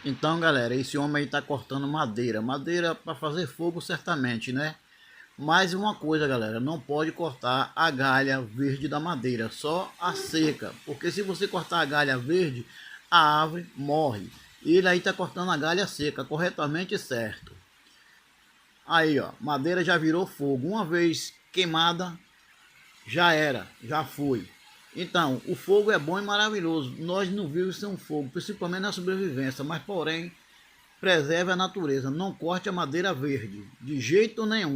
Então, galera, esse homem aí tá cortando madeira. Madeira para fazer fogo, certamente, né? Mais uma coisa, galera, não pode cortar a galha verde da madeira, só a seca. Porque se você cortar a galha verde, a árvore morre. E ele aí tá cortando a galha seca, corretamente certo. Aí, ó, madeira já virou fogo. Uma vez queimada, já era, já foi. Então, o fogo é bom e maravilhoso. Nós não vivemos sem um fogo, principalmente na sobrevivência, mas porém, preserve a natureza. Não corte a madeira verde, de jeito nenhum.